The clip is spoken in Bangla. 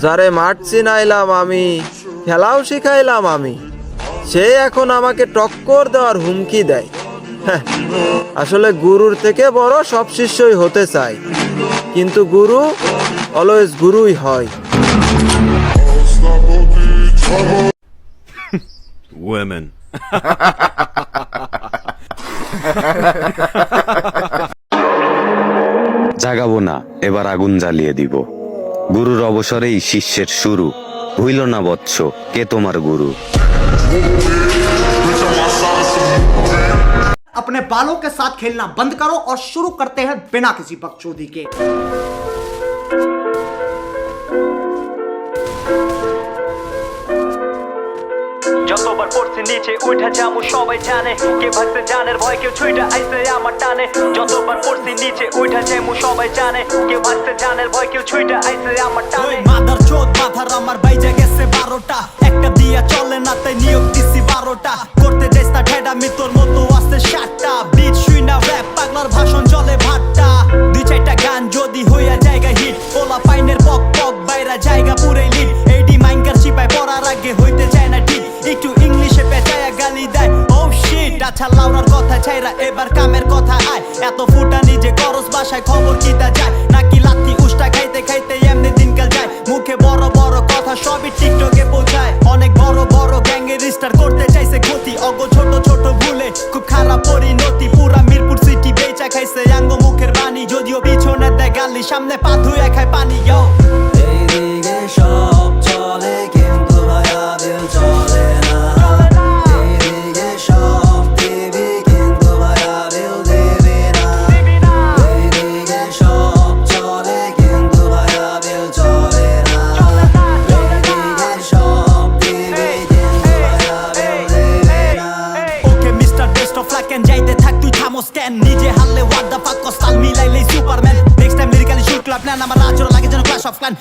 যারে মাঠ চিনাইলাম আমি, খেলাও শিখাইলাম আমি, সে এখন আমাকে টক্কর দেওয়ার হুমকি দেয়। হ্যাঁ, আসলে গুরুর থেকে বড় সব শিষ্যই হতে চায়, কিন্তু গুরু অলওয়েজ গুরুই হয়। Women. জাগাবো না, এবার আগুন জ্বালিয়ে দিব। গুরুর অবসরেই শিষ্যের শুরু। ভুইল না বৎস, কে তোমার গুরু। अपने बालों के साथ खेलना बंद करो और शुरू करते हैं बिना किसी बकचोदी के। যতবার পড়ছি নিচে উঠা যামু সবাই জানে, কে ভাগছে জানের ভয় কেউ ছুইটা আইছে আমার টানে। যতবার পড়ছি নিচে উঠা যামু সবাই জানে, কে ভাগছে জানের ভয় কেউ ছুইটা আইছে আমার টানে। মাদার চোদ মাথার আমার বাইজা গেছে 12টা, একটা দিয়া চলে না তাই নিয়োগ দিছি 12টা। করতে যাইস না ঠেডামি তোর মতো আছে 7টা। বিট শুই না র‍্যাপ পাগলার ভাষণ চলে ভাট্টা। 2-4টা গান যদি হইয়া জায়গা হিট, ওলা পাইনের পক পক বাইরা জায়গা পুরাই লিট। এইডি মাইঙ্গার চিপায় পড়ার আগে হইতে চায় না ঠিক, একটু ইংলিশে পেঁচায়া গালি দেয়। ও শিট, আচ্ছা লাউরার কথা ছাইরা এবার কামের কথা আয়। এত ফুটা নিজে করস বাসায় খবর কিতা যায়, নাকি লাত্তি উষ্টা খাইতে খাইতে এমনি দিনকাল যায়। মুখে বড় বড় কথা সবই টিকটকে পৌঁছায়। অনেক বড় বড় গ্যাংয়ের স্টার করতে চাইছে ক্ষতি, অগো ছোট ছোট ভুলে খুব খারাপ পরিণতি। পুরা মিরপুর সিটি বেচা খাইছে আঙ্গ মুখের বাণী, যদিও পিছনে দেয় গালি সামনে পা ধুয়ে খায় পানি। এইদিকে সব চলে কিন্তু ভাইয়া বিল চলে না। এইদিকে সব দিবি কিন্তু ভাইয়া বিল দিবি না। এইদিকে সব চলে কিন্তু ভাইয়া বিল চলে না। এইদিকে সব দিবি কিন্তু ভাইয়া বিল দিবি না। Okay mister best of luck and যাইতে থাক তুই থামোস কেন, নিজে হারলে হোয়াট দ্য ফাক কস্টাল মিলাইলেই superman. Next time lyrically shoot club plan, আমার আচরণ লাগে যেন ক্লাশ অফ ক্ল্যান।